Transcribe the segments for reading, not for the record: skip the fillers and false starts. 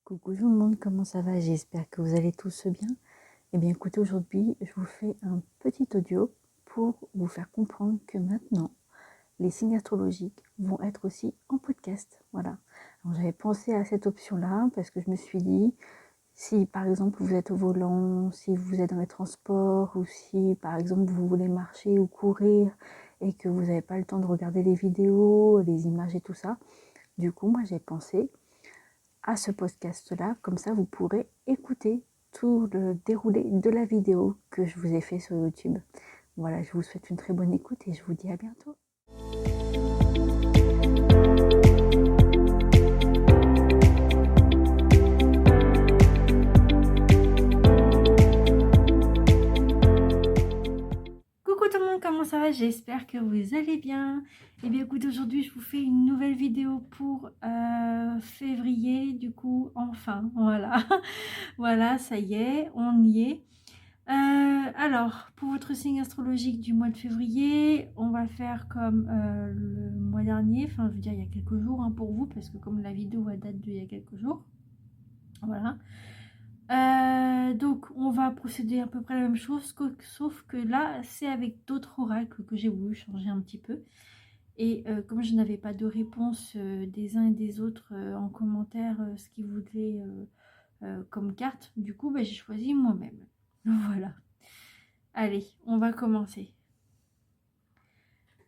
Coucou tout le monde, comment ça va? J'espère que vous allez tous bien. Eh bien écoutez, aujourd'hui je vous fais un petit audio pour vous faire comprendre que maintenant les signes astrologiques vont être aussi en podcast. Voilà. Alors j'avais pensé à cette option-là parce que je me suis dit, si par exemple vous êtes au volant, si vous êtes dans les transports ou si par exemple vous voulez marcher ou courir et que vous n'avez pas le temps de regarder les vidéos, les images et tout ça, du coup moi j'ai pensé à ce podcast-là, comme ça vous pourrez écouter tout le déroulé de la vidéo que je vous ai fait sur YouTube. Voilà, je vous souhaite une très bonne écoute et je vous dis à bientôt. Coucou tout le monde, comment ça va? J'espère que vous allez bien. Et bien écoutez, aujourd'hui je vous fais une nouvelle vidéo pour février, du coup, enfin, voilà. Voilà, ça y est, on y est. Alors, pour votre signe astrologique du mois de février, on va faire comme le mois dernier, enfin je veux dire il y a quelques jours hein, pour vous, parce que comme la vidéo elle date d'il y a quelques jours. Voilà. Donc on va procéder à peu près la même chose, sauf que là c'est avec d'autres oracles que j'ai voulu changer un petit peu. Et comme je n'avais pas de réponse des uns et des autres en commentaire ce qu'ils voulaient comme carte, du coup bah, j'ai choisi moi-même. Voilà. Allez, on va commencer.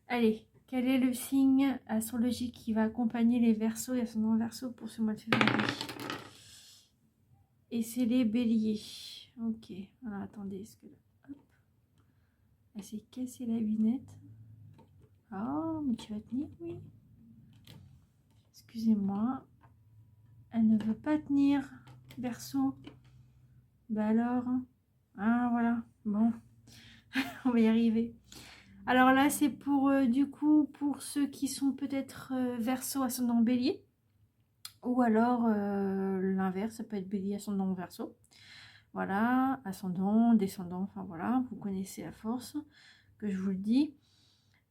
Allez, quel est le signe astrologique qui va accompagner les Verseaux et ascendant Verseau pour ce mois de février? Et c'est les Béliers. Ok, alors attendez, est-ce que... Hop. Elle s'est cassée la lunette. Oh, mais tu vas tenir, oui. Excusez-moi. Elle ne veut pas tenir, Verseau. Bah alors... Ah, voilà. Bon, on va y arriver. Alors là, c'est pour, du coup, pour ceux qui sont peut-être Verseau ascendant Bélier. Ou alors l'inverse, ça peut être Bélier ascendant Verseau. Voilà, ascendant, descendant, enfin voilà, vous connaissez la force que je vous le dis.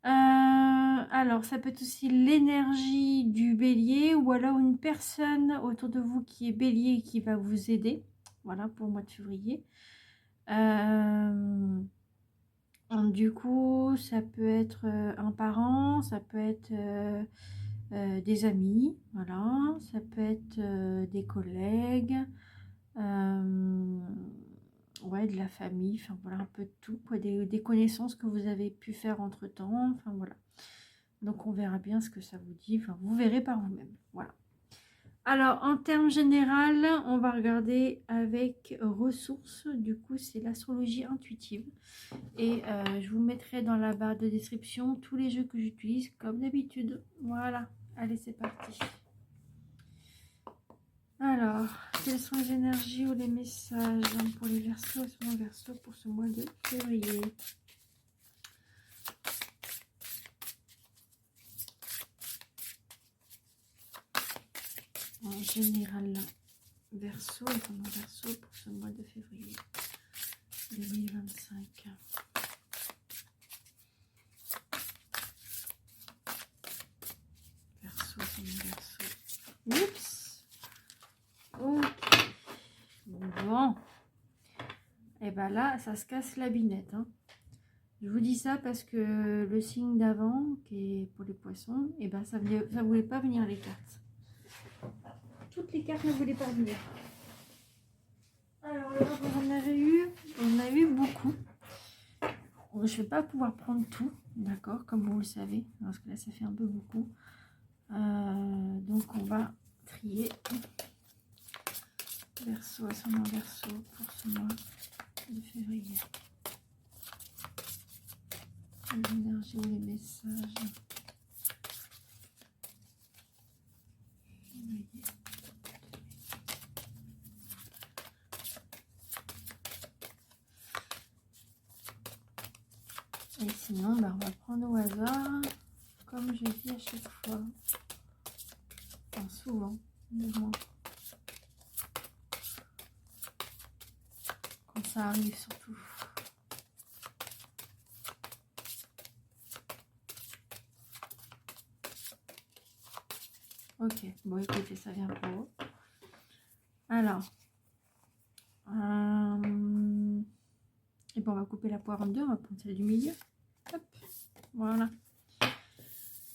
Alors, ça peut être aussi l'énergie du bélier ou alors une personne autour de vous qui est bélier et qui va vous aider. Voilà, pour le mois de février. Du coup, ça peut être un parent, ça peut être des amis, voilà, ça peut être des collègues, ouais, de la famille, enfin voilà, un peu de tout, quoi, des connaissances que vous avez pu faire entre temps, enfin voilà. Donc on verra bien ce que ça vous dit, enfin vous verrez par vous-même, voilà. Alors en termes général, on va regarder avec ressources, du coup c'est l'astrologie intuitive. Et je vous mettrai dans la barre de description tous les jeux que j'utilise comme d'habitude. Voilà, allez c'est parti. Alors, quelles sont les énergies ou les messages pour les Verseaux et son Verseau pour ce mois de février? En général, Verseau et son Verseau pour ce mois de février 2025. Verseau, son Verseau. Oups. Ok. Bon. Et ben là, ça se casse la binette. Hein. Je vous dis ça parce que le signe d'avant, qui est pour les poissons, et ben ça voulait pas venir les cartes. Toutes les cartes ne voulaient pas venir. Alors là, on a eu beaucoup. Je ne vais pas pouvoir prendre tout, d'accord, comme vous le savez, parce que là ça fait un peu beaucoup. Donc on va trier. Verseau, ascendant Verseau pour ce mois de février. Les énergies, les messages. Et sinon, bah, on va prendre au hasard, comme je dis à chaque fois. Enfin, souvent, du moins. Quand ça arrive surtout. Ok, bon écoutez, ça vient pour vous. Alors, et bon, on va couper la poire en deux, on va prendre celle du milieu. Hop, voilà.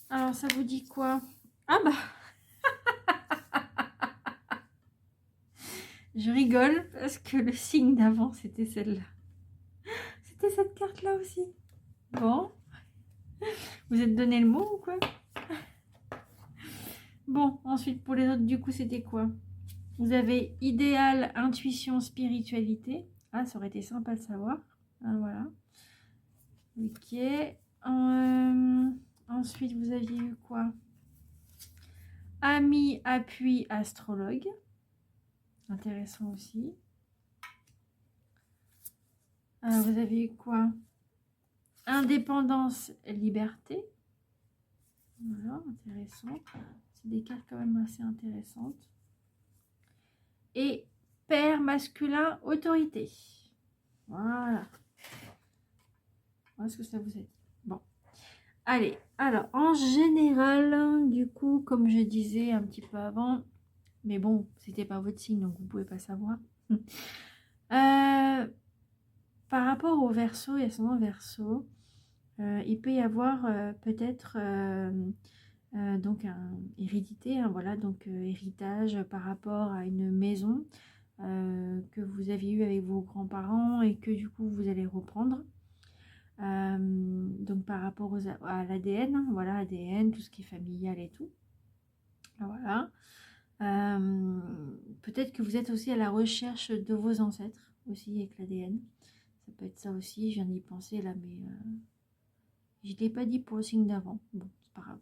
Alors, ça vous dit quoi? Ah bah, je rigole parce que le signe d'avant, c'était celle-là. C'était cette carte-là aussi. Bon, vous êtes donné le mot ou quoi? Bon, ensuite, pour les autres, du coup, c'était quoi? Vous avez idéal, intuition, spiritualité. Ah, ça aurait été sympa de savoir. Ah, voilà. Ok. Ensuite, vous aviez eu quoi? Ami, appui, astrologue. Intéressant aussi. Vous avez eu quoi? Indépendance, liberté. Voilà, intéressant. C'est des cartes quand même assez intéressantes. Et père masculin, autorité. Voilà. Voilà ce que ça vous a dit. Bon. Allez, alors en général, du coup, comme je disais un petit peu avant, mais bon, c'était pas votre signe, donc vous pouvez pas savoir. Par rapport au Verseau et ascendant Verseau, il peut y avoir peut-être donc un hérédité, hein, voilà, donc héritage par rapport à une maison que vous aviez eu avec vos grands-parents et que du coup vous allez reprendre. Donc par rapport à l'ADN, hein, voilà, ADN, tout ce qui est familial et tout. Voilà. Peut-être que vous êtes aussi à la recherche de vos ancêtres, aussi avec l'ADN. Ça peut être ça aussi, je viens d'y penser là, mais je ne l'ai pas dit pour le signe d'avant. Bon, c'est pas grave.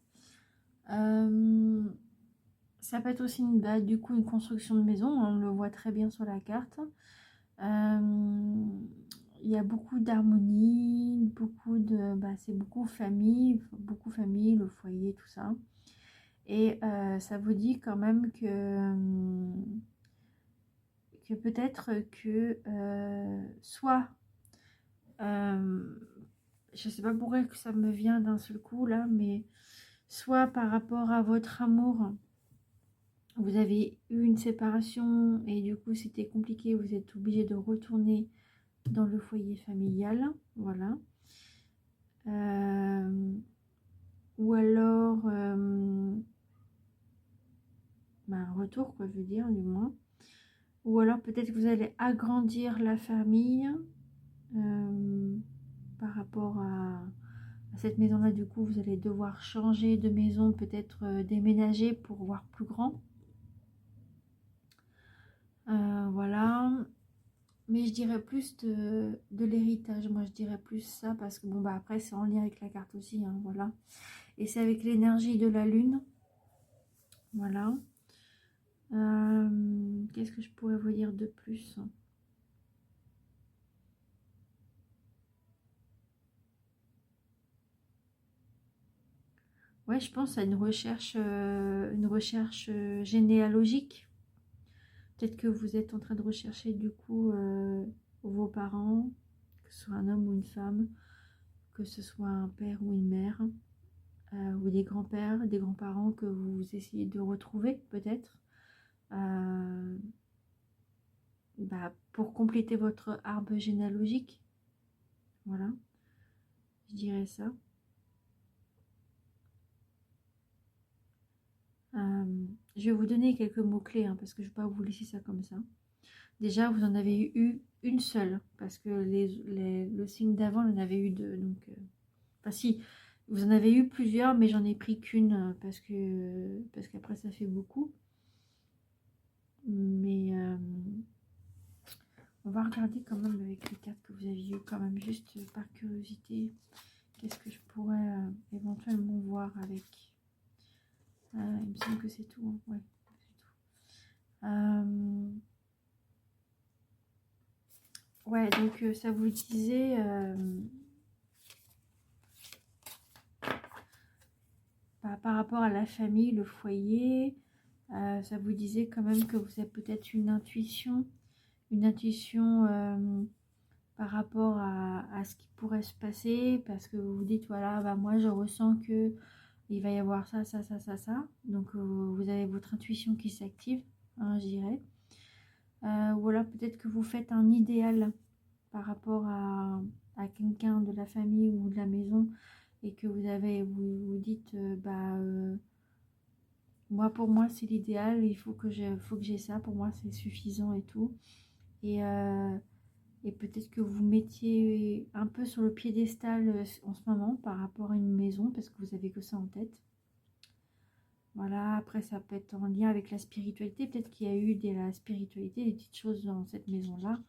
Ça peut être aussi du coup une construction de maison, on le voit très bien sur la carte. Il y a beaucoup d'harmonie, c'est beaucoup famille, le foyer, tout ça. Et ça vous dit quand même que peut-être que soit, je sais pas pourquoi que ça me vient d'un seul coup là, mais soit par rapport à votre amour, vous avez eu une séparation et du coup c'était compliqué, vous êtes obligé de retourner dans le foyer familial, voilà. Ou alors un retour, quoi, je veux dire, du moins. Ou alors peut-être que vous allez agrandir la famille par rapport à cette maison-là. Du coup, vous allez devoir changer de maison, peut-être déménager pour voir plus grand. Voilà. Mais je dirais plus de l'héritage. Moi, je dirais plus ça parce que, bon, bah après, c'est en lien avec la carte aussi, hein, voilà. Et c'est avec l'énergie de la lune. Voilà. Qu'est-ce que je pourrais vous dire de plus? Ouais, je pense à une recherche généalogique. Peut-être que vous êtes en train de rechercher du coup vos parents, que ce soit un homme ou une femme, que ce soit un père ou une mère, ou des grands-pères, des grands-parents que vous essayez de retrouver peut-être. Pour compléter votre arbre généalogique. Voilà, je dirais ça. Je vais vous donner quelques mots-clés, hein, parce que je ne vais pas vous laisser ça comme ça. Déjà, vous en avez eu une seule, parce que le signe d'avant, on en avait eu deux. Donc, enfin si, vous en avez eu plusieurs, mais j'en ai pris qu'une, parce qu'après, ça fait beaucoup. Mais on va regarder quand même avec les cartes que vous aviez eu, quand même, juste par curiosité. Qu'est-ce que je pourrais éventuellement voir avec... il me semble que c'est tout. Hein. Ouais, c'est tout. Ouais, donc ça vous disait... par rapport à la famille, le foyer, ça vous disait quand même que vous avez peut-être une intuition par rapport à ce qui pourrait se passer, parce que vous vous dites, voilà, bah, moi je ressens que il va y avoir ça. Donc vous avez votre intuition qui s'active, hein, je dirais. Ou alors peut-être que vous faites un idéal par rapport à quelqu'un de la famille ou de la maison et que vous dites moi pour moi c'est l'idéal, il faut que j'ai ça, pour moi c'est suffisant et tout. Et, et peut-être que vous mettiez un peu sur le piédestal en ce moment par rapport à une maison parce que vous avez que ça en tête. Voilà, après ça peut être en lien avec la spiritualité, peut-être qu'il y a eu de la spiritualité, des petites choses dans cette maison-là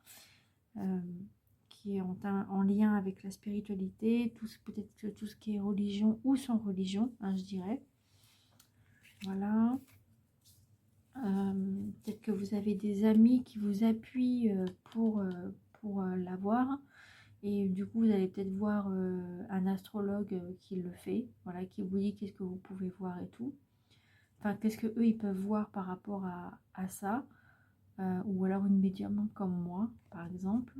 qui est en lien avec la spiritualité, peut-être que tout ce qui est religion ou sans religion, hein, je dirais. Voilà. Peut-être que vous avez des amis qui vous appuient pour l'avoir. Et du coup, vous allez peut-être voir un astrologue qui le fait, voilà, qui vous dit qu'est-ce que vous pouvez voir et tout. Enfin, qu'est-ce que eux ils peuvent voir par rapport à ça. Ou alors une médium hein, comme moi, par exemple.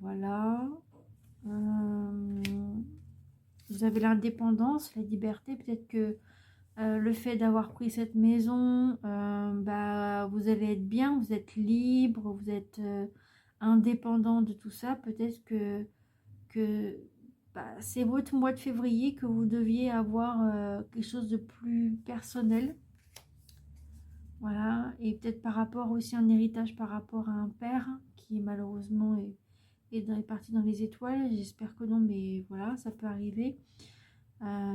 Voilà. Vous avez l'indépendance, la liberté. Peut-être que le fait d'avoir pris cette maison, vous allez être bien, vous êtes libre, vous êtes indépendant de tout ça. Peut-être que c'est votre mois de février que vous deviez avoir quelque chose de plus personnel. Voilà, et peut-être par rapport aussi à un héritage par rapport à un père qui malheureusement est parti dans les étoiles. J'espère que non, mais voilà, ça peut arriver.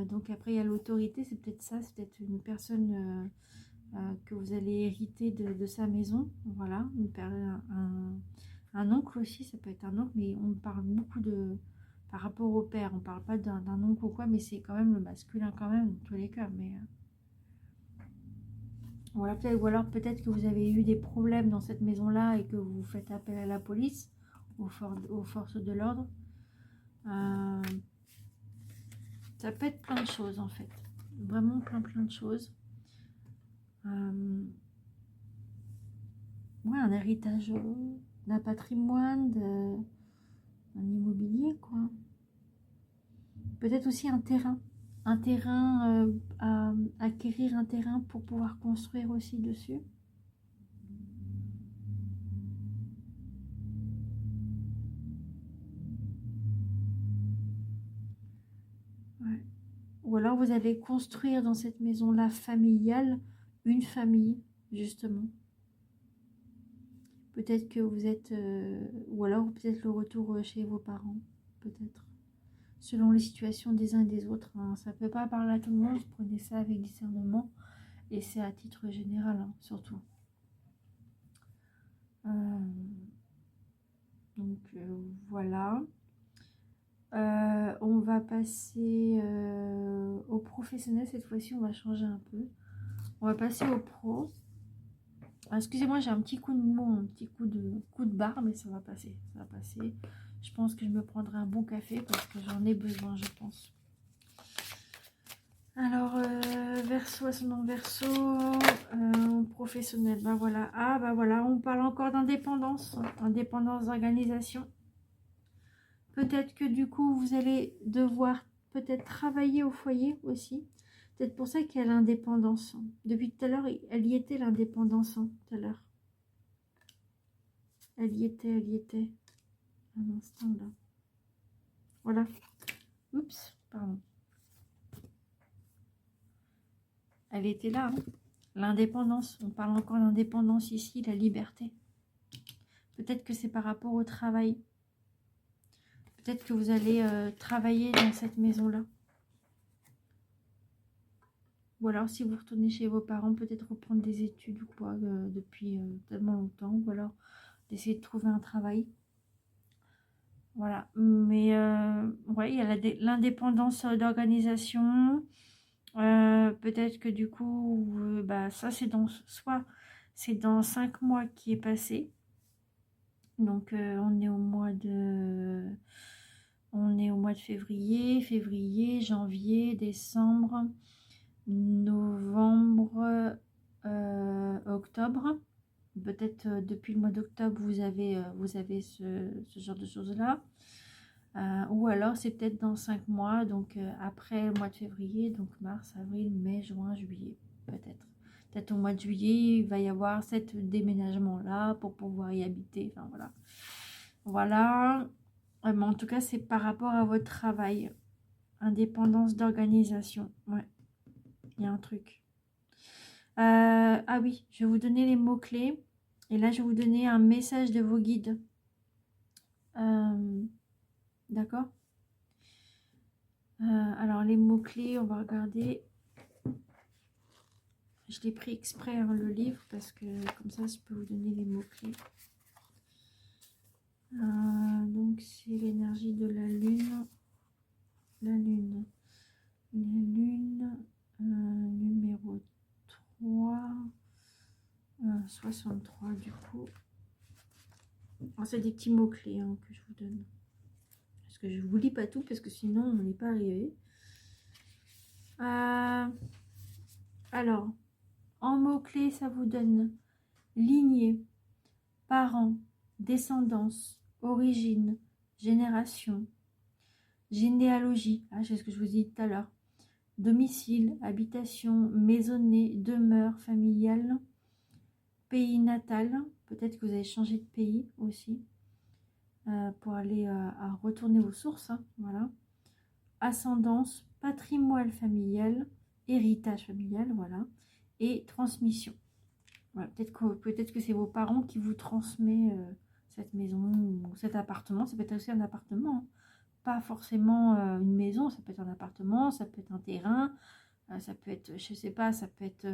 Donc après, il y a l'autorité, c'est peut-être ça, c'est peut-être une personne que vous allez hériter de sa maison. Voilà, un oncle aussi, ça peut être un oncle, mais on parle beaucoup par rapport au père, on parle pas d'un oncle ou quoi, mais c'est quand même le masculin quand même, dans tous les cas. Mais voilà, peut-être, ou alors peut-être que vous avez eu des problèmes dans cette maison-là et que vous faites appel à la police, aux forces de l'ordre. Ça peut être plein de choses en fait. Vraiment plein de choses. Ouais, un héritage d'un patrimoine, d'un immobilier, quoi. Peut-être aussi un terrain. Un terrain, acquérir un terrain pour pouvoir construire aussi dessus. Ouais. Ou alors vous allez construire dans cette maison-là familiale une famille, justement. Peut-être que vous êtes... ou alors peut-être le retour chez vos parents, peut-être. Selon les situations des uns et des autres. Hein. Ça ne peut pas parler à tout le monde, prenez ça avec discernement. Et c'est à titre général, hein, surtout. Donc voilà. On va passer au professionnel. Cette fois-ci, on va changer un peu. On va passer au pro. Excusez-moi, j'ai un petit coup de mou, un petit coup de barre, mais ça va passer. Ça va passer. Je pense que je me prendrai un bon café parce que j'en ai besoin, je pense. Alors, verso, ascendant verso, professionnel, bah voilà. Ah, bah voilà, on parle encore d'indépendance, indépendance d'organisation. Peut-être que du coup, vous allez devoir peut-être travailler au foyer aussi. Peut-être pour ça qu'il y a l'indépendance. Depuis tout à l'heure, elle y était l'indépendance, tout à l'heure. Elle y était. Un instant, là. Voilà. Oups, pardon. Elle était là, hein. L'indépendance. On parle encore d'indépendance ici, la liberté. Peut-être que c'est par rapport au travail. Peut-être que vous allez travailler dans cette maison-là. Ou alors, si vous retournez chez vos parents, peut-être reprendre des études ou quoi depuis tellement longtemps. Ou alors, d'essayer de trouver un travail. Voilà. Mais, ouais, il y a l'indépendance d'organisation. Peut-être que du coup, ça, c'est dans 5 mois qui est passé. Donc, on est au mois de février, janvier, décembre, novembre, octobre. Peut-être depuis le mois d'octobre, vous avez ce genre de choses-là. Ou alors, c'est peut-être dans 5 mois, donc après le mois de février, donc mars, avril, mai, juin, juillet, peut-être. peut-être au mois de juillet, il va y avoir cet déménagement-là pour pouvoir y habiter. Enfin, voilà. Voilà. Mais en tout cas, c'est par rapport à votre travail. Indépendance d'organisation. Ouais, il y a un truc. Ah oui, je vais vous donner les mots-clés. Et là, je vais vous donner un message de vos guides. D'accord. Alors, les mots-clés, on va regarder. Je l'ai pris exprès, hein, le livre, parce que comme ça, je peux vous donner les mots-clés. Donc, c'est l'énergie de la lune. La lune. La lune, numéro 3. 63, du coup. C'est des petits mots-clés, hein, que je vous donne. Parce que je ne vous lis pas tout, parce que sinon, on n'est pas arrivé. Alors, en mots-clés, ça vous donne lignée, parents, descendance, origine, génération, généalogie, c'est ce que je vous ai dit tout à l'heure, domicile, habitation, maisonnée, demeure familiale, pays natal, peut-être que vous avez changé de pays aussi, pour aller à retourner aux sources, hein, voilà. Ascendance, patrimoine familial, héritage familial, voilà, et transmission. Voilà, peut-être que c'est vos parents qui vous transmettent cette maison ou cet appartement. Ça peut être aussi un appartement, hein. Pas forcément une maison, ça peut être un appartement, ça peut être un terrain, ça peut être, je sais pas, ça peut être...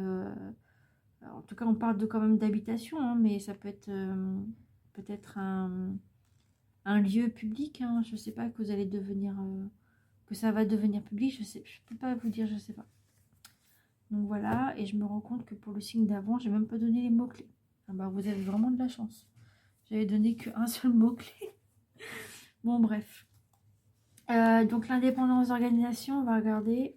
en tout cas, on parle de quand même d'habitation, hein, mais ça peut être peut-être un lieu public, hein, je sais pas, que vous allez devenir... que ça va devenir public, je peux pas vous dire, je sais pas. Donc voilà, et je me rends compte que pour le signe d'avant, j'ai même pas donné les mots-clés. Ah bah, vous avez vraiment de la chance. J'avais donné qu'un seul mot-clé. Bon, bref. Donc l'indépendance d'organisation, on va regarder.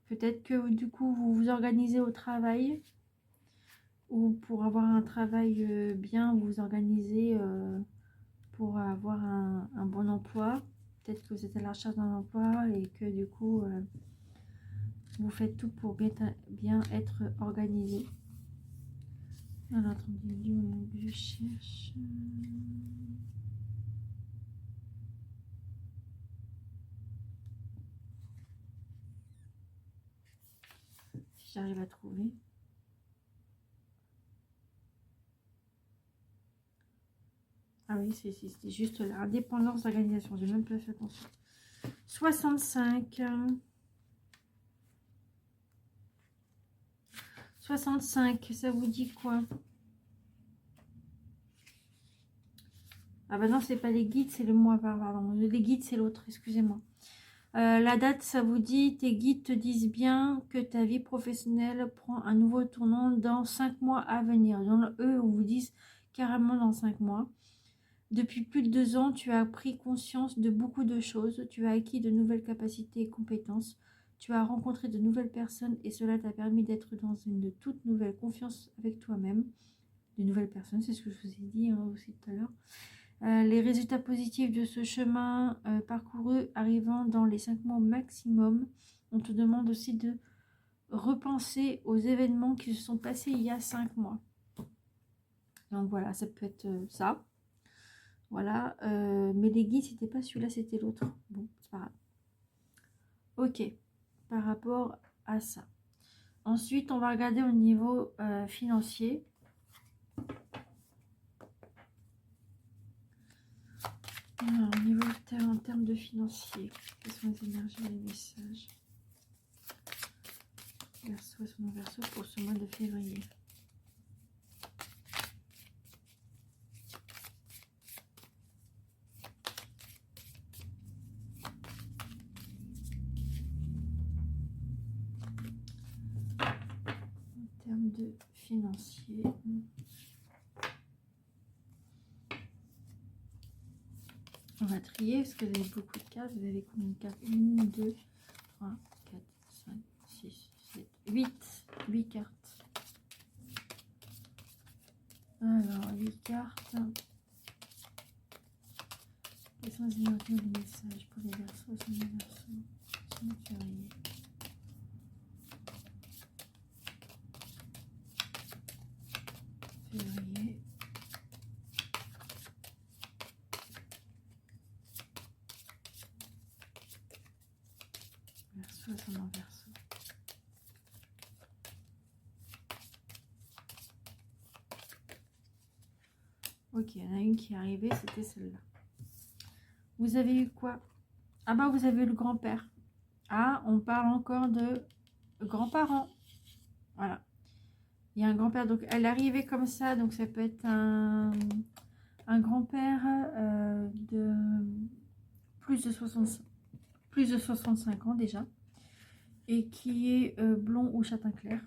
Peut-être que du coup, vous vous organisez au travail. Ou pour avoir un travail bien, vous vous organisez pour avoir un bon emploi. Peut-être que vous êtes à la recherche d'un emploi et que du coup, vous faites tout pour bien être organisé. Alors, attendez, je cherche. Si j'arrive à trouver. Ah oui, c'est juste l'indépendance d'organisation. J'ai même pas fait attention. 65. 65, ça vous dit quoi? Ah bah non, c'est pas les guides, c'est le mois, pardon. Les guides, c'est l'autre, excusez-moi. La date, ça vous dit, tes guides te disent bien que ta vie professionnelle prend un nouveau tournant dans 5 mois à venir. Eux, on vous dit carrément dans 5 mois. Depuis plus de 2 ans, tu as pris conscience de beaucoup de choses. Tu as acquis de nouvelles capacités et compétences. Tu as rencontré de nouvelles personnes et cela t'a permis d'être dans une toute nouvelle confiance avec toi-même. De nouvelles personnes, c'est ce que je vous ai dit aussi tout à l'heure. Les résultats positifs de ce chemin parcouru arrivant dans les 5 mois maximum. On te demande aussi de repenser aux événements qui se sont passés il y a 5 mois. Donc voilà, ça peut être ça. Voilà, mais les guides, c'était pas celui-là, c'était l'autre. Bon, c'est pas grave. Ok, par rapport à ça. Ensuite, on va regarder au niveau financier. Alors, au niveau en termes de financier, quelles sont les énergies et les messages? Verseau et son verseau pour ce mois de février. En termes de financier. On va trier parce que vous avez beaucoup de cartes. Vous avez combien de cartes? 1, 2, 3, 4, 5, 6, 7, 8. 8 cartes. Alors, 8 cartes. Quels sont les énergies des messages pour les verseaux, février? février. Verseau, ascendant Verseau. Ok, il y en a une qui est arrivée, c'était celle-là. Vous avez eu quoi? Ah bah vous avez eu le grand-père. Ah, on parle encore de grands-parents. Voilà. Il y a un grand-père, donc elle est arrivée comme ça, donc ça peut être un grand-père de plus de 65 ans déjà, et qui est blond ou châtain clair,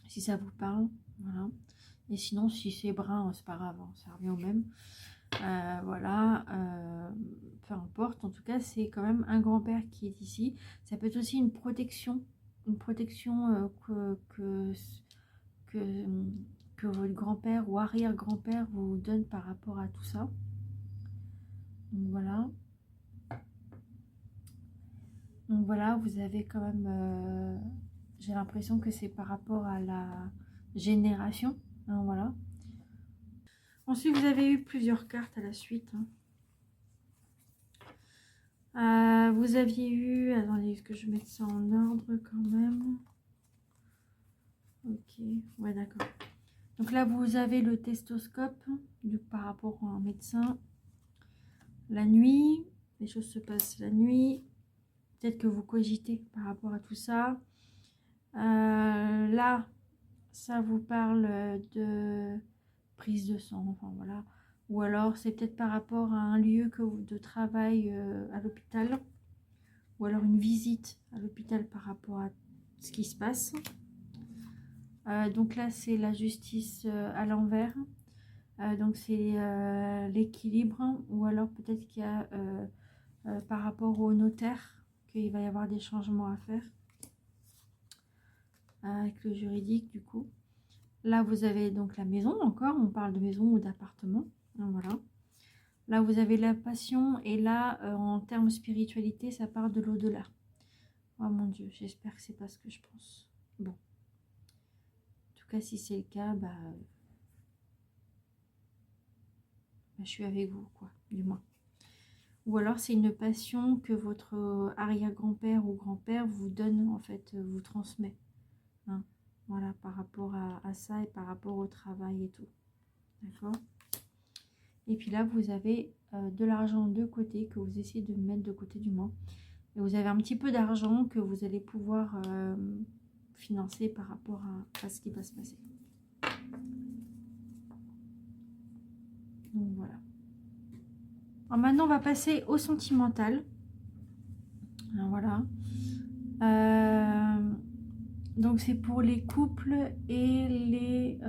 si ça vous parle. Voilà. Et sinon, si c'est brun, c'est pas grave, hein, ça revient au même. Voilà, peu importe. En tout cas, c'est quand même un grand-père qui est ici. Ça peut être aussi une protection que votre grand-père ou arrière-grand-père vous donne par rapport à tout ça. Donc voilà, vous avez quand même, j'ai l'impression que c'est par rapport à la génération, hein, voilà. Ensuite, vous avez eu plusieurs cartes à la suite, hein. Vous aviez eu, attendez, est-ce que je mette ça en ordre quand même? Ok, ouais, d'accord. Donc là, vous avez le testoscope par rapport à un médecin. La nuit, les choses se passent la nuit. Peut-être que vous cogitez par rapport à tout ça. Là, ça vous parle de prise de sang, enfin voilà. Ou alors, c'est peut-être par rapport à un lieu de travail à l'hôpital. Ou alors une visite à l'hôpital par rapport à ce qui se passe. Donc là, c'est la justice à l'envers. Donc c'est l'équilibre. Ou alors peut-être qu'il y a par rapport au notaire qu'il va y avoir des changements à faire. Avec le juridique du coup. Là, vous avez donc la maison encore. On parle de maison ou d'appartement. Voilà. Là, vous avez la passion. Et là, en termes spiritualité, ça part de l'au-delà. Oh mon Dieu, j'espère que c'est pas ce que je pense. Bon. En tout cas, si c'est le cas, je suis avec vous, quoi, du moins. Ou alors, c'est une passion que votre arrière-grand-père ou grand-père vous donne, en fait, vous transmet. Hein, voilà, par rapport à ça et par rapport au travail et tout. D'accord? Et puis là, vous avez de l'argent de côté que vous essayez de mettre de côté du moins. Et vous avez un petit peu d'argent que vous allez pouvoir financer par rapport à ce qui va se passer. Donc voilà. Alors maintenant, on va passer au sentimental. Alors voilà. Donc c'est pour les couples et les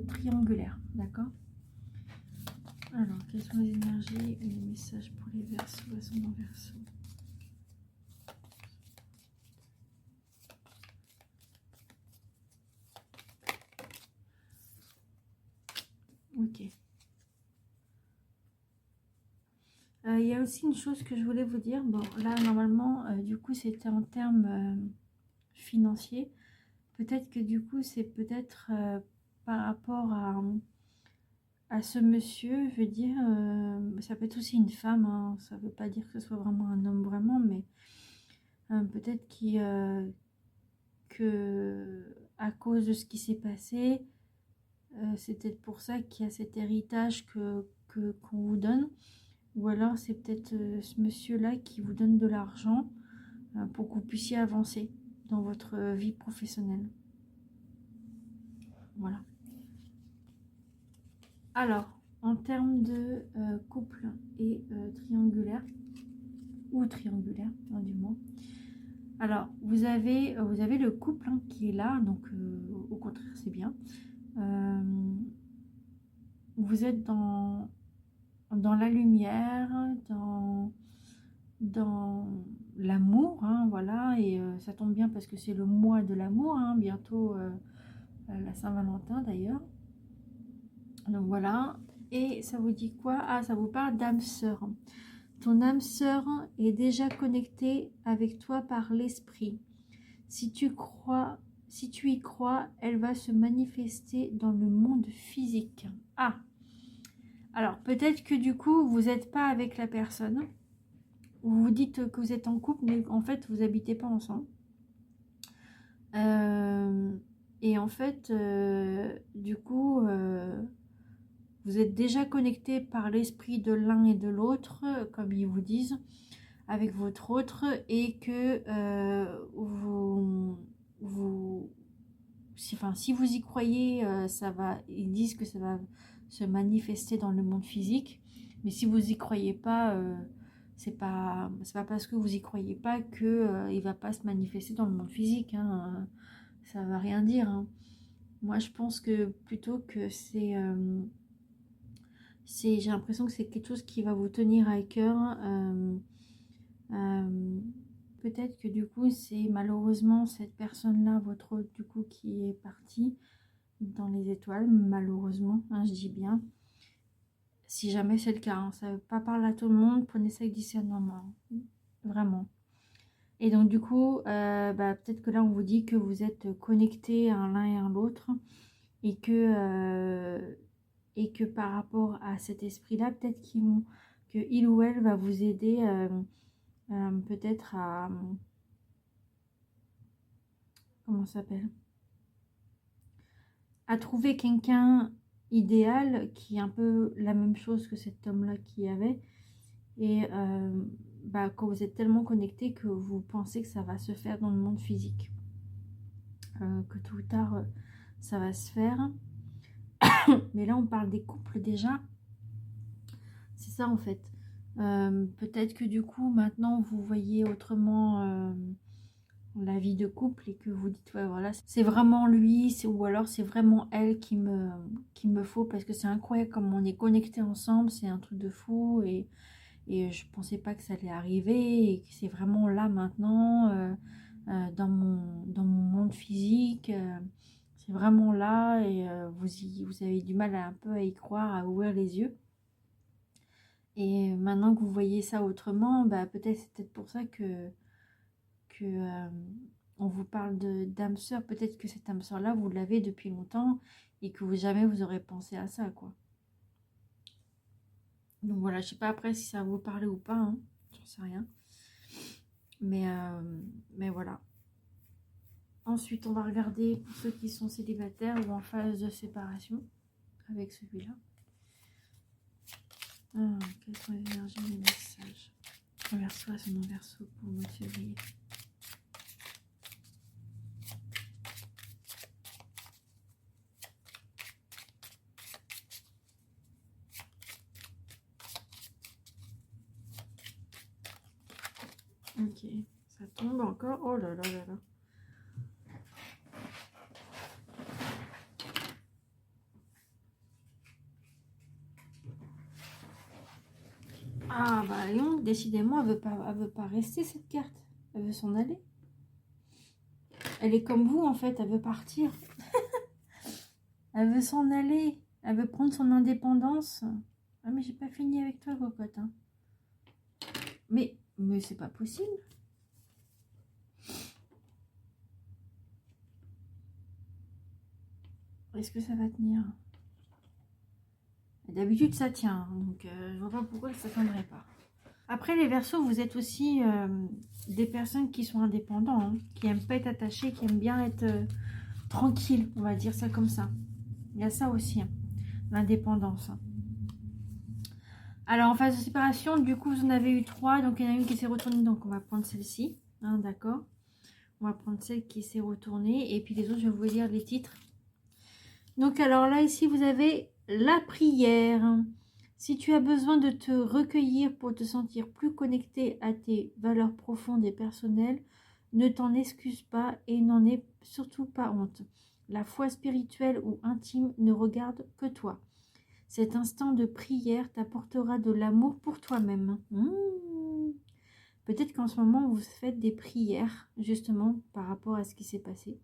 triangulaires. D'accord? Alors, quelles sont les énergies et les messages pour les Verseaux, ascendant Verseau? Ok. Il y a aussi une chose que je voulais vous dire. Bon, là, normalement, du coup, c'était en termes financiers. Peut-être que du coup, c'est peut-être par rapport à ce monsieur, je veux dire, ça peut être aussi une femme, hein, ça ne veut pas dire que ce soit vraiment un homme vraiment, mais peut-être que à cause de ce qui s'est passé, c'est peut-être pour ça qu'il y a cet héritage qu'on vous donne. Ou alors c'est peut-être ce monsieur-là qui vous donne de l'argent pour que vous puissiez avancer dans votre vie professionnelle. Voilà. Alors, en termes de couple et triangulaire, ou triangulaire, hein, du moins. Alors, vous avez le couple hein, qui est là, donc au contraire, c'est bien. Vous êtes dans la lumière, dans l'amour, hein, voilà, et ça tombe bien parce que c'est le mois de l'amour, hein, bientôt la Saint-Valentin d'ailleurs. Donc voilà, et ça vous dit quoi? Ah, ça vous parle d'âme sœur. Ton âme sœur est déjà connectée avec toi par l'esprit. Si tu crois si tu y crois, elle va se manifester dans le monde physique. Ah, alors peut-être que du coup, vous n'êtes pas avec la personne. Vous vous dites que vous êtes en couple, mais en fait, vous n'habitez pas ensemble. Et en fait, du coup, vous êtes déjà connecté par l'esprit de l'un et de l'autre, comme ils vous disent, avec votre autre, et que si vous y croyez, ils disent que ça va se manifester dans le monde physique. Mais si vous y croyez pas, c'est pas parce que vous y croyez pas que il va pas se manifester dans le monde physique. Hein. Ça va rien dire. Hein. Moi, je pense que plutôt que j'ai l'impression que c'est quelque chose qui va vous tenir à cœur. Peut-être que du coup, c'est malheureusement cette personne-là, votre autre, du coup, qui est partie dans les étoiles, malheureusement, hein, je dis bien. Si jamais c'est le cas, hein, ça ne veut pas parler à tout le monde, prenez ça avec discernement, vraiment. Et donc du coup, peut-être que là, on vous dit que vous êtes connectés à l'un et à l'autre, et que par rapport à cet esprit-là, peut-être que il ou elle va vous aider peut-être à... Comment ça s'appelle, à trouver quelqu'un idéal qui est un peu la même chose que cet homme-là qui avait. Et quand vous êtes tellement connecté que vous pensez que ça va se faire dans le monde physique. Que tôt ou tard, ça va se faire. Mais là, on parle des couples déjà. C'est ça en fait. Peut-être que du coup, maintenant, vous voyez autrement la vie de couple et que vous dites, ouais, voilà, c'est vraiment lui, ou alors c'est vraiment elle qu'il me faut, parce que c'est incroyable comme on est connectés ensemble, c'est un truc de fou, et je pensais pas que ça allait arriver, et que c'est vraiment là maintenant, dans mon monde physique, c'est vraiment là, et vous avez du mal un peu à y croire, à ouvrir les yeux. Et maintenant que vous voyez ça autrement, peut-être c'est peut-être pour ça que on vous parle d'âme sœur. Peut-être que cette âme sœur là, vous l'avez depuis longtemps et que jamais vous aurez pensé à ça, quoi. Donc voilà, je sais pas après si ça vous parle ou pas, hein, j'en sais rien. Mais voilà. Ensuite, on va regarder pour ceux qui sont célibataires ou en phase de séparation avec celui-là. Quelles sont les énergies, les messages? Verseau, ascendant Verseau pour le mois de février. Ok, ça tombe encore. Oh là là là là. Ah bah Lyon, décidément, elle veut pas rester cette carte. Elle veut s'en aller. Elle est comme vous en fait, elle veut partir. Elle veut s'en aller. Elle veut prendre son indépendance. Ah mais j'ai pas fini avec toi, cocotte. Hein. Mais c'est pas possible. Est-ce que ça va tenir? D'habitude ça tient, donc je vois pas pourquoi ça ne tiendrait pas. Après les Verseaux, vous êtes aussi des personnes qui sont indépendants, hein, qui aiment pas être attachées, qui aiment bien être tranquilles, on va dire ça comme ça. Il y a ça aussi, hein, l'indépendance. Hein. Alors en phase de séparation, du coup vous en avez eu 3, donc il y en a une qui s'est retournée, donc on va prendre celle-ci, hein, d'accord. On va prendre celle qui s'est retournée, et puis les autres je vais vous lire les titres. Donc alors là ici vous avez la prière. Si tu as besoin de te recueillir pour te sentir plus connecté à tes valeurs profondes et personnelles, ne t'en excuse pas et n'en aie surtout pas honte. La foi spirituelle ou intime ne regarde que toi. Cet instant de prière t'apportera de l'amour pour toi-même. Peut-être qu'en ce moment, vous faites des prières, justement, par rapport à ce qui s'est passé.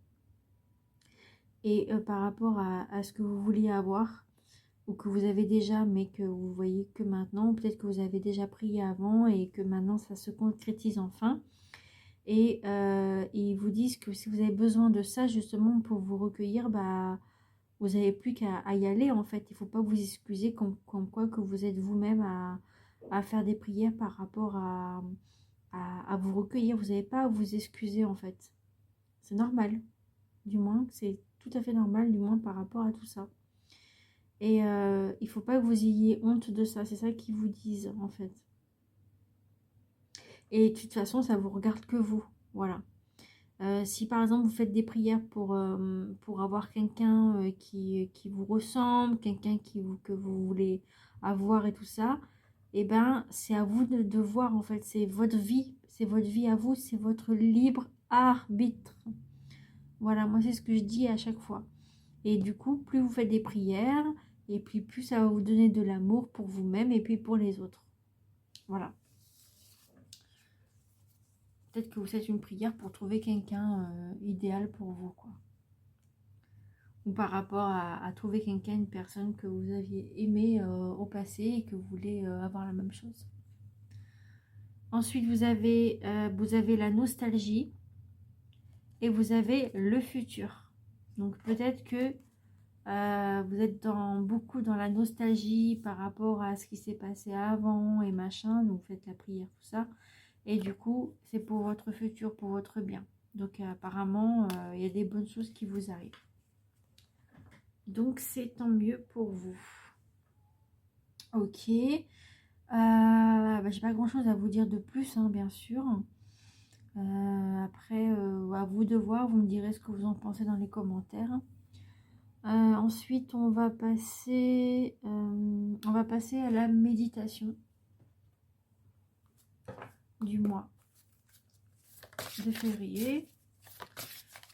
Et par rapport à ce que vous vouliez avoir, ou que vous avez déjà, mais que vous voyez que maintenant, peut-être que vous avez déjà prié avant, et que maintenant, ça se concrétise enfin. Et ils vous disent que si vous avez besoin de ça justement pour vous recueillir, bah, vous n'avez plus qu'à y aller en fait. Il ne faut pas vous excuser comme quoi que vous êtes vous-même à faire des prières par rapport à vous recueillir. Vous n'avez pas à vous excuser en fait. C'est normal. Du moins, c'est tout à fait normal, du moins par rapport à tout ça. Et il ne faut pas que vous ayez honte de ça. C'est ça qu'ils vous disent en fait. Et de toute façon, ça vous regarde que vous. Voilà. Si par exemple vous faites des prières pour avoir quelqu'un qui vous ressemble, quelqu'un que vous voulez avoir et tout ça, et ben c'est à vous de voir en fait, c'est votre vie à vous, c'est votre libre arbitre. Voilà, moi c'est ce que je dis à chaque fois. Et du coup, plus vous faites des prières, et puis plus ça va vous donner de l'amour pour vous-même et puis pour les autres. Voilà. Peut-être que vous faites une prière pour trouver quelqu'un idéal pour vous, quoi. Ou par rapport à trouver quelqu'un, une personne que vous aviez aimé au passé et que vous voulez avoir la même chose. Ensuite, vous avez la nostalgie et vous avez le futur. Donc peut-être que vous êtes beaucoup dans la nostalgie par rapport à ce qui s'est passé avant et machin. Donc vous faites la prière, tout ça. Et du coup, c'est pour votre futur, pour votre bien. Donc apparemment, il y a des bonnes choses qui vous arrivent. Donc c'est tant mieux pour vous. Ok. J'ai pas grand chose à vous dire de plus, hein, bien sûr. Après, à vous de voir, vous me direz ce que vous en pensez dans les commentaires. Ensuite, on va passer à la méditation du mois de février.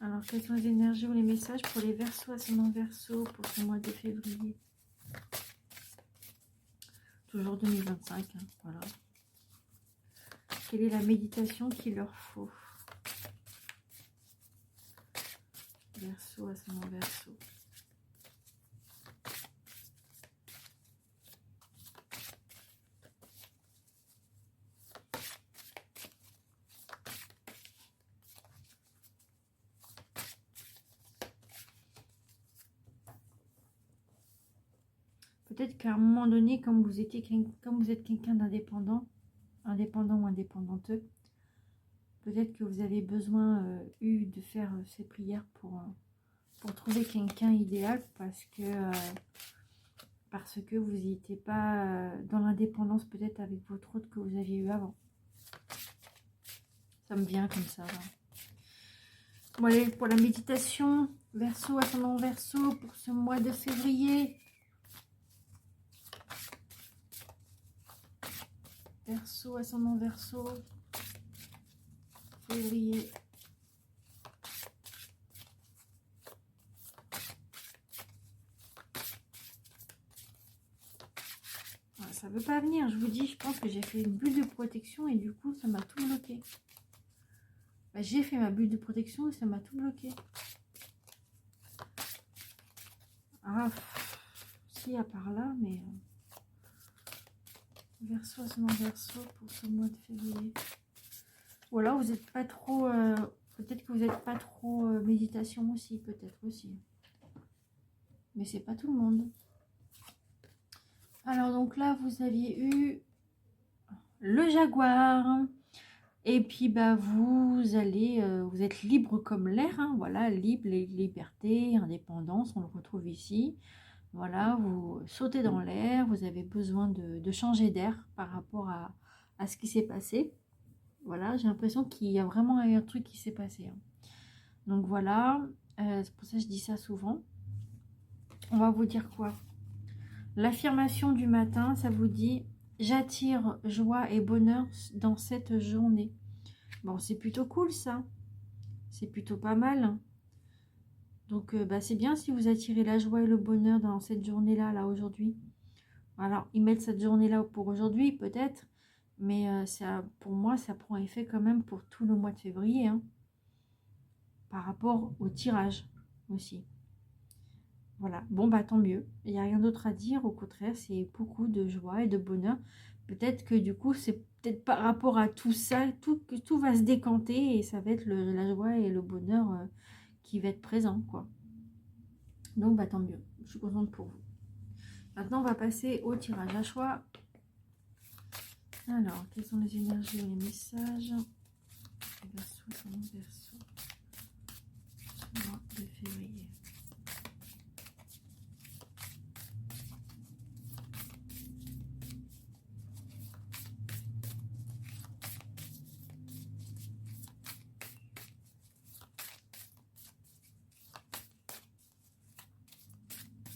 Alors, quelles sont les énergies ou les messages pour les Verseaux, ascendant Verseau pour ce mois de février? Toujours 2025, hein, voilà. Quelle est la méditation qu'il leur faut? Verseau, ascendant Verseau. Peut-être qu'à un moment donné, comme vous êtes quelqu'un d'indépendant, indépendant ou indépendanteux, peut-être que vous avez besoin de faire ces prières pour trouver quelqu'un idéal parce que vous n'étiez pas dans l'indépendance peut-être avec votre autre que vous aviez eu avant. Ça me vient comme ça. Là. Bon, allez, pour la méditation, Verseau, ascendant Verseau, pour ce mois de février. Verseau, ascendant Verseau, février. Ça veut pas venir, je vous dis, je pense que j'ai fait une bulle de protection et du coup ça m'a tout bloqué. J'ai fait ma bulle de protection et ça m'a tout bloqué. Ah, si à part là, mais Verseau, ascendant Verseau pour ce mois de février. Ou alors vous n'êtes pas trop, peut-être que vous n'êtes pas trop méditation aussi, peut-être aussi. Mais c'est pas tout le monde. Alors donc là vous aviez eu le jaguar. Et puis bah vous êtes libre comme l'air, hein, voilà, libre, liberté, indépendance, on le retrouve ici. Voilà, vous sautez dans l'air, vous avez besoin de changer d'air par rapport à ce qui s'est passé. Voilà, j'ai l'impression qu'il y a vraiment un truc qui s'est passé. Hein. Donc voilà, c'est pour ça que je dis ça souvent. On va vous dire quoi? L'affirmation du matin, ça vous dit « J'attire joie et bonheur dans cette journée ». Bon, c'est plutôt cool ça. C'est plutôt pas mal. Donc, c'est bien si vous attirez la joie et le bonheur dans cette journée-là, là, aujourd'hui. Alors, ils mettent cette journée-là pour aujourd'hui, peut-être. Mais pour moi, ça prend effet quand même pour tout le mois de février. Hein, par rapport au tirage aussi. Voilà. Bon, bah tant mieux. Il n'y a rien d'autre à dire. Au contraire, c'est beaucoup de joie et de bonheur. Peut-être que du coup, c'est peut-être par rapport à tout ça, tout va se décanter et ça va être la joie et le bonheur qui va être présent, quoi. Donc, bah, tant mieux. Je suis contente pour vous. Maintenant, on va passer au tirage à choix. Alors, quelles sont les énergies et les messages? Verseau, Verseau. Mois de février.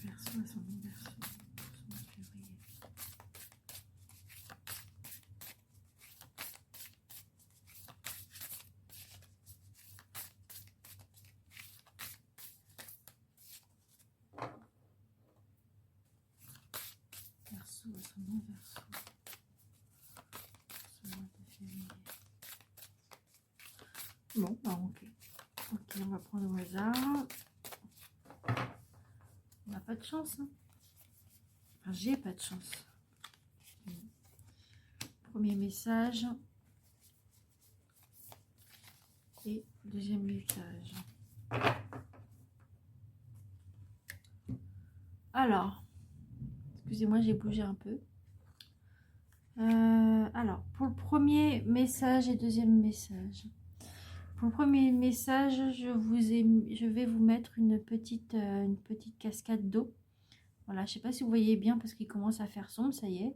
Verseau, ascendant Verseau. Mois de février. Verseau, ascendant Verseau. Ce mois de février. Bon, bah ok. Ok, on va prendre au hasard. On n'a pas de chance, hein. Enfin, j'ai pas de chance. Premier message. Et deuxième message. Alors, excusez-moi, j'ai bougé un peu. Alors, pour le premier message et deuxième message. Pour le premier message, je vais vous mettre une petite cascade d'eau. Voilà, je ne sais pas si vous voyez bien parce qu'il commence à faire sombre, ça y est.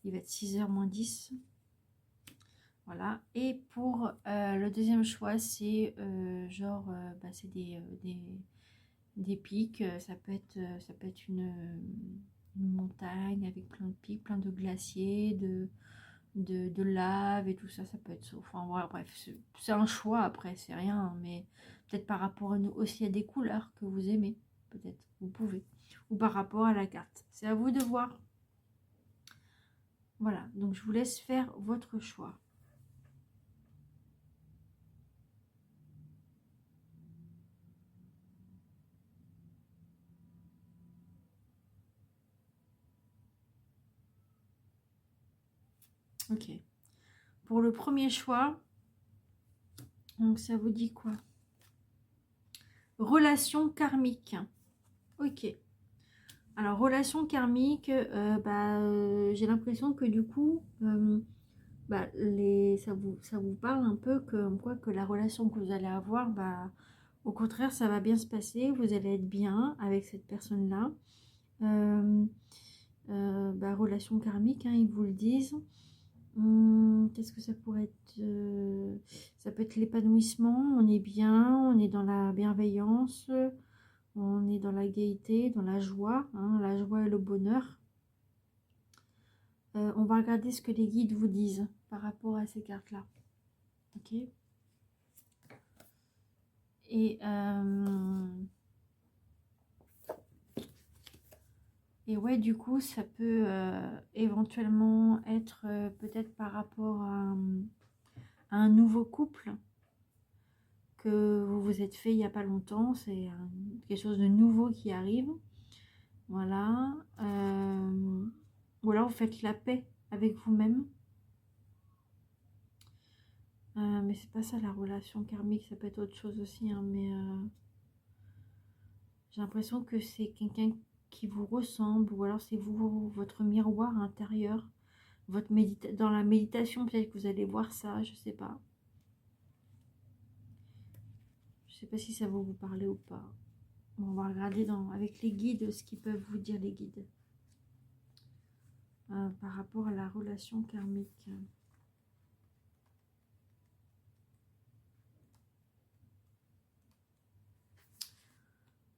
Il va être 6h moins 10. Voilà. Et pour le deuxième choix, c'est c'est des pics. Ça peut être une montagne avec plein de pics, plein de glaciers, de lave et tout ça. Ça peut être... Enfin, voilà, bref, c'est un choix après, c'est rien. Hein, mais peut-être par rapport aussi à des couleurs que vous aimez. Peut-être, vous pouvez. Ou par rapport à la carte. C'est à vous de voir. Voilà, donc je vous laisse faire votre choix. Ok. Pour le premier choix, donc ça vous dit quoi? Relation karmique. Ok. Alors, relation karmique, j'ai l'impression que du coup, ça vous parle un peu que la relation que vous allez avoir, au contraire, ça va bien se passer. Vous allez être bien avec cette personne-là. Relation karmique, hein, ils vous le disent. Qu'est-ce que ça pourrait être? Ça peut être l'épanouissement, on est bien, on est dans la bienveillance, on est dans la gaieté, dans la joie, hein, la joie et le bonheur. On va regarder ce que les guides vous disent par rapport à ces cartes-là. Ok. Et ouais, du coup, ça peut éventuellement être peut-être par rapport à un nouveau couple que vous vous êtes fait il n'y a pas longtemps. C'est quelque chose de nouveau qui arrive. Voilà. Ou alors vous faites la paix avec vous-même. Mais c'est pas ça la relation karmique, ça peut être autre chose aussi. Hein, mais j'ai l'impression que c'est quelqu'un qui vous ressemble. Ou alors c'est vous, votre miroir intérieur. Dans la méditation, peut-être que vous allez voir ça, je sais pas. Je sais pas si ça va vous parler ou pas. Bon, on va regarder avec les guides ce qu'ils peuvent vous dire, les guides. Par rapport à la relation karmique.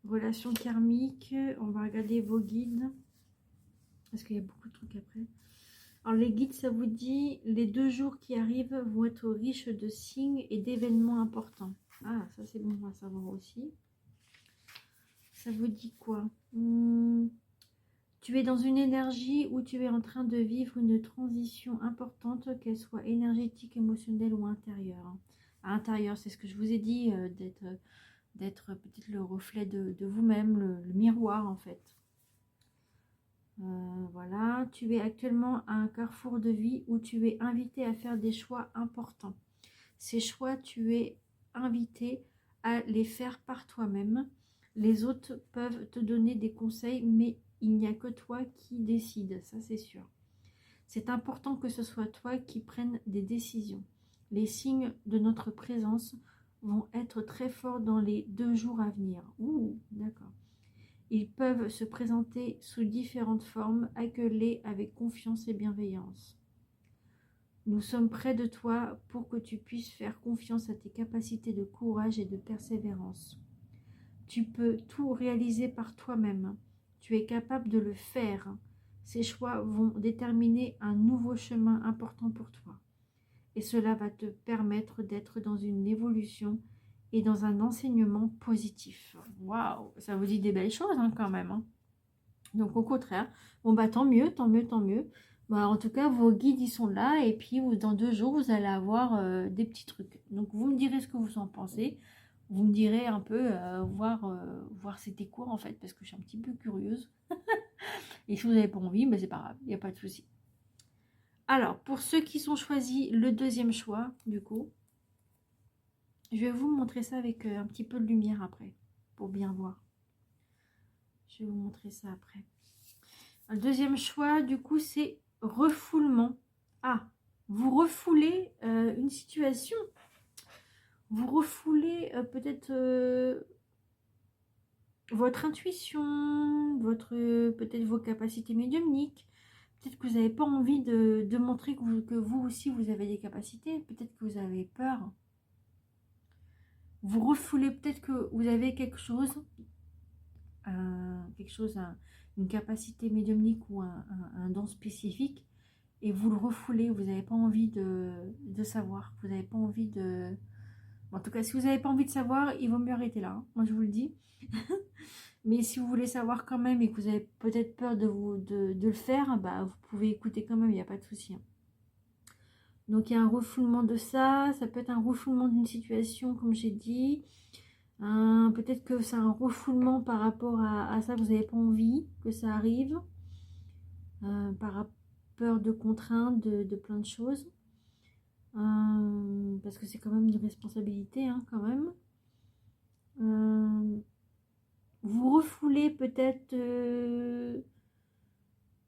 Relation karmique, on va regarder vos guides. Parce qu'il y a beaucoup de trucs après. Alors les guides, ça vous dit, les 2 jours qui arrivent vont être riches de signes et d'événements importants. Ah, ça c'est bon à savoir aussi. Ça vous dit quoi? Tu es dans une énergie où tu es en train de vivre une transition importante, qu'elle soit énergétique, émotionnelle ou intérieure. À l'intérieur, c'est ce que je vous ai dit, d'être peut-être le reflet de vous-même, le miroir en fait. Voilà, tu es actuellement à un carrefour de vie où tu es invité à faire des choix importants. Ces choix, tu es invité à les faire par toi-même. Les autres peuvent te donner des conseils, mais il n'y a que toi qui décide, ça c'est sûr. C'est important que ce soit toi qui prennes des décisions. Les signes de notre présence vont être très forts dans les 2 jours à venir. Ouh, d'accord. Ils peuvent se présenter sous différentes formes, accueillez avec confiance et bienveillance. Nous sommes près de toi pour que tu puisses faire confiance à tes capacités de courage et de persévérance. Tu peux tout réaliser par toi-même. Tu es capable de le faire. Ces choix vont déterminer un nouveau chemin important pour toi. Et cela va te permettre d'être dans une évolution et dans un enseignement positif. Waouh, ça vous dit des belles choses hein, quand même. Hein. Donc au contraire, bon bah tant mieux, tant mieux, tant mieux. Bah, en tout cas, vos guides ils sont là et puis dans 2 jours, vous allez avoir des petits trucs. Donc vous me direz ce que vous en pensez. Vous me direz un peu, voir c'était quoi en fait, parce que je suis un petit peu curieuse. Et si vous n'avez pas envie, bah, c'est pas grave, il n'y a pas de souci. Alors, pour ceux qui sont choisis le 2e choix, du coup, je vais vous montrer ça avec un petit peu de lumière après, pour bien voir. Je vais vous montrer ça après. Le 2e choix, du coup, c'est refoulement. Ah, vous refoulez une situation. Vous refoulez peut-être votre intuition, peut-être vos capacités médiumniques. Peut-être que vous n'avez pas envie de montrer que vous aussi, vous avez des capacités. Peut-être que vous avez peur. Vous refoulez peut-être que vous avez quelque chose, une capacité médiumnique ou un don spécifique, et vous le refoulez. Vous n'avez pas envie de savoir. Vous n'avez pas envie de... En tout cas, si vous n'avez pas envie de savoir, il vaut mieux arrêter là. Hein. Moi, je vous le dis. Mais si vous voulez savoir quand même et que vous avez peut-être peur de le faire, bah, vous pouvez écouter quand même, il n'y a pas de souci. Hein. Donc, il y a un refoulement de ça. Ça peut être un refoulement d'une situation, comme j'ai dit. Peut-être que c'est un refoulement par rapport à ça, vous n'avez pas envie que ça arrive. Par peur de contraintes, de plein de choses. Parce que c'est quand même une responsabilité, hein, quand même. Vous refoulez peut-être...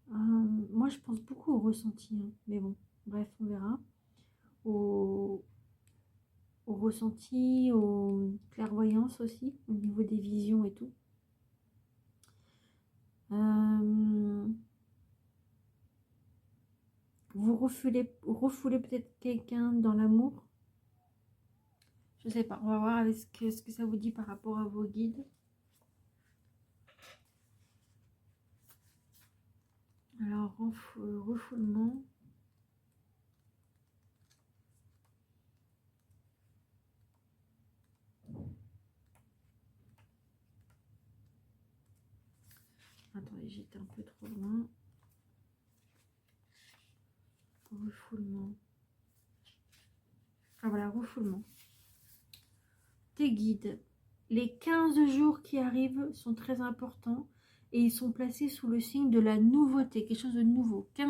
moi, je pense beaucoup au ressenti. Hein, mais bon, bref, on verra. Au ressenti, aux clairvoyances aussi, au niveau des visions et tout. Vous refoulez peut-être quelqu'un dans l'amour. Je sais pas, on va voir avec ce que ça vous dit par rapport à vos guides. Alors, refoulement. Attendez, j'étais un peu trop loin. Refoulement. Ah voilà, refoulement. Tes guides. Les 15 jours qui arrivent sont très importants et ils sont placés sous le signe de la nouveauté, quelque chose de nouveau. 15